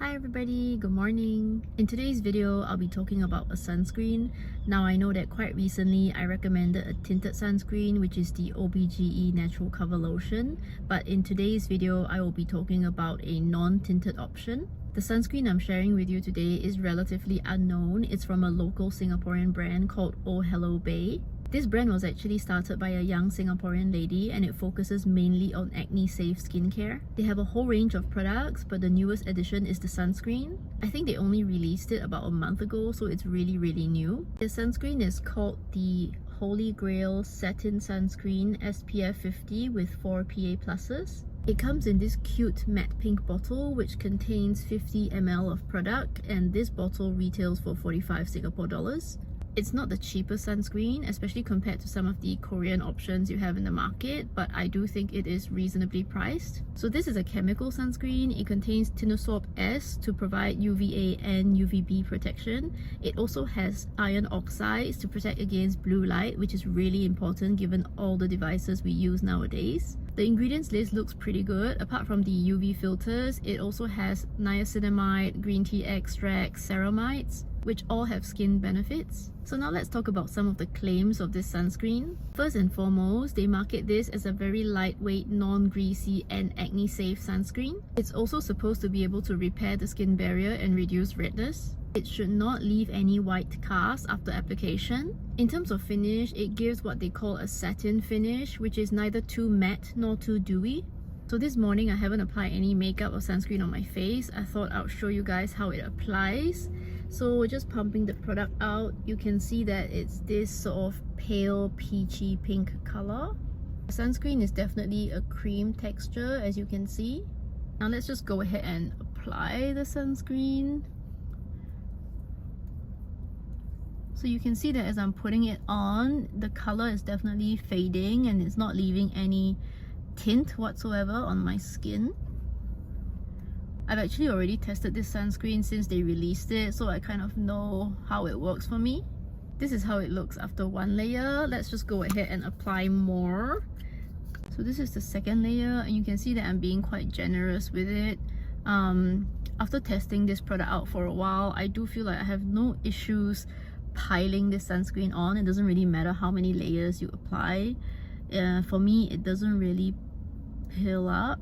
Hi everybody, good morning. In today's video, I'll be talking about a sunscreen. Now I know that quite recently I recommended a tinted sunscreen, which is the OBGE Natural Cover Lotion. But in today's video, I will be talking about a non-tinted option. The sunscreen I'm sharing with you today is relatively unknown. It's from a local Singaporean brand called Oh Hello Bay. This brand was actually started by a young Singaporean lady and it focuses mainly on acne-safe skincare. They have a whole range of products, but the newest addition is the sunscreen. I think they only released it about a month ago, so it's really new. The sunscreen is called the Holy Grail Satin Sunscreen SPF 50 with 4 PA+. It comes in this cute matte pink bottle which contains 50 ml of product, and this bottle retails for 45 Singapore dollars. It's not the cheapest sunscreen, especially compared to some of the Korean options you have in the market, but I do think it is reasonably priced. So this is a chemical sunscreen. It contains tinosorb S to provide UVA and UVB protection. It also has iron oxides to protect against blue light, which is really important given all the devices we use nowadays. The ingredients list looks pretty good. Apart from the UV filters, it also has niacinamide, green tea extract, ceramides, which all have skin benefits. So now let's talk about some of the claims of this sunscreen. First and foremost, they market this as a very lightweight, non-greasy and acne-safe sunscreen. It's also supposed to be able to repair the skin barrier and reduce redness. It should not leave any white cast after application. In terms of finish, it gives what they call a satin finish, which is neither too matte nor too dewy. So this morning I haven't applied any makeup or sunscreen on my face. I thought I'll show you guys how it applies. So just pumping the product out, you can see that it's this sort of pale peachy pink color. The sunscreen is definitely a cream texture, as you can see. Now let's just go ahead and apply the sunscreen. So you can see that as I'm putting it on, the color is definitely fading and it's not leaving any tint whatsoever on my skin. I've actually already tested this sunscreen since they released it, so I kind of know how it works for me. This is how it looks after one layer. Let's just go ahead and apply more. So this is the second layer, and you can see that I'm being quite generous with it. After testing this product out for a while, I do feel like I have no issues piling this sunscreen on. It doesn't really matter how many layers you apply. For me, it doesn't really peel up.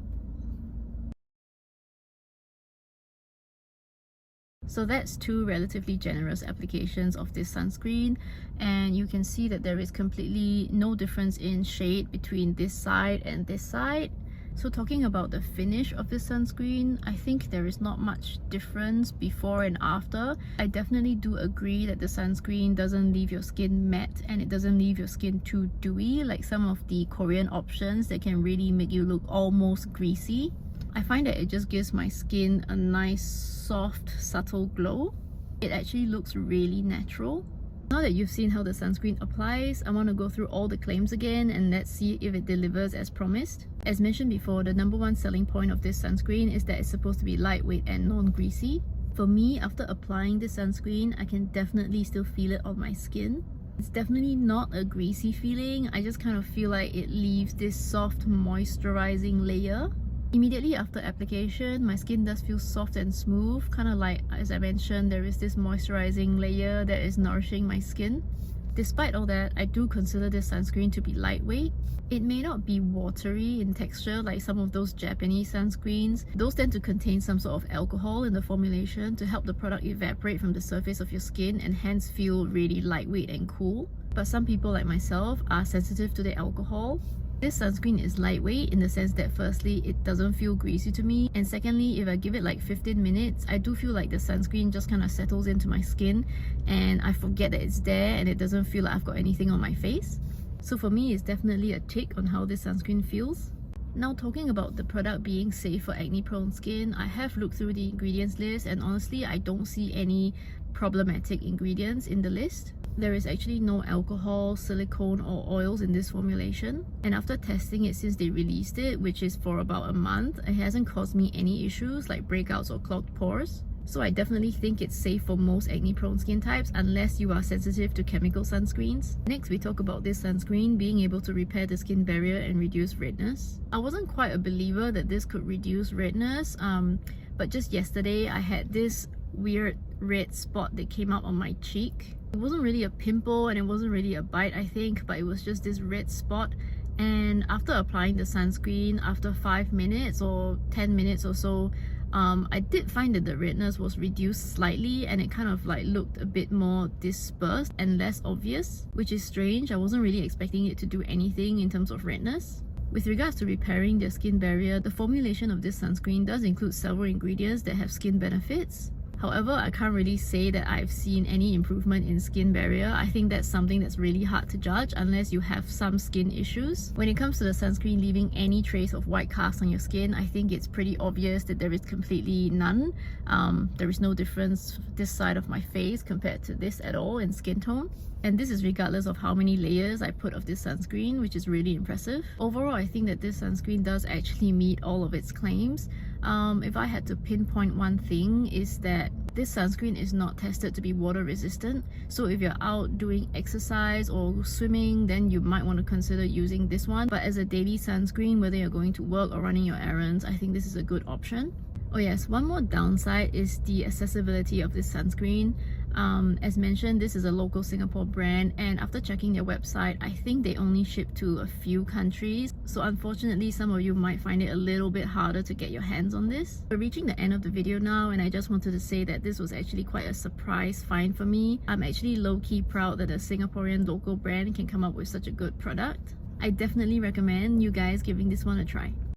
So that's two relatively generous applications of this sunscreen, and you can see that there is completely no difference in shade between this side and this side. So talking about the finish of this sunscreen, I think there is not much difference before and after. I definitely do agree that the sunscreen doesn't leave your skin matte and it doesn't leave your skin too dewy like some of the Korean options that can really make you look almost greasy. I find that it just gives my skin a nice, soft, subtle glow. It actually looks really natural. Now that you've seen how the sunscreen applies, I want to go through all the claims again and let's see if it delivers as promised. As mentioned before, the #1 selling point of this sunscreen is that it's supposed to be lightweight and non-greasy. For me, after applying this sunscreen, I can definitely still feel it on my skin. It's definitely not a greasy feeling. I just kind of feel like it leaves this soft moisturizing layer. Immediately after application, my skin does feel soft and smooth, kind of like, as I mentioned, there is this moisturizing layer that is nourishing my skin. Despite all that, I do consider this sunscreen to be lightweight. It may not be watery in texture like some of those Japanese sunscreens. Those tend to contain some sort of alcohol in the formulation to help the product evaporate from the surface of your skin and hence feel really lightweight and cool. But some people like myself are sensitive to the alcohol. This sunscreen is lightweight in the sense that firstly, it doesn't feel greasy to me, and secondly, if I give it like 15 minutes, I do feel like the sunscreen just kind of settles into my skin and I forget that it's there and it doesn't feel like I've got anything on my face. So for me, it's definitely a tick on how this sunscreen feels. Now talking about the product being safe for acne-prone skin, I have looked through the ingredients list and honestly, I don't see any problematic ingredients in the list. There is actually no alcohol, silicone or oils in this formulation, and after testing it since they released it, which is for about a month, it hasn't caused me any issues like breakouts or clogged pores. So I definitely think it's safe for most acne-prone skin types unless you are sensitive to chemical sunscreens. Next, we talk about this sunscreen being able to repair the skin barrier and reduce redness. I wasn't quite a believer that this could reduce redness, but just yesterday I had this weird red spot that came out on my cheek. It wasn't really a pimple and it wasn't really a bite, I think, but it was just this red spot. And after applying the sunscreen, after 5 minutes or 10 minutes or so, I did find that the redness was reduced slightly and it kind of like looked a bit more dispersed and less obvious, which is strange. I wasn't really expecting it to do anything in terms of redness. With regards to repairing the skin barrier, the formulation of this sunscreen does include several ingredients that have skin benefits. However, I can't really say that I've seen any improvement in skin barrier. I think that's something that's really hard to judge unless you have some skin issues. When it comes to the sunscreen leaving any trace of white cast on your skin, I think it's pretty obvious that there is completely none. There is no difference this side of my face compared to this at all in skin tone. And this is regardless of how many layers I put of this sunscreen, which is really impressive. Overall, I think that this sunscreen does actually meet all of its claims. If I had to pinpoint one thing, is that this sunscreen is not tested to be water resistant. So if you're out doing exercise or swimming, then you might want to consider using this one. But as a daily sunscreen, whether you're going to work or running your errands, I think this is a good option. Oh yes, one more downside is the accessibility of this sunscreen. As mentioned, this is a local Singapore brand, and after checking their website, I think they only ship to a few countries. So unfortunately, some of you might find it a little bit harder to get your hands on this. We're reaching the end of the video now, and I just wanted to say that this was actually quite a surprise find for me. I'm actually low-key proud that a Singaporean local brand can come up with such a good product. I definitely recommend you guys giving this one a try.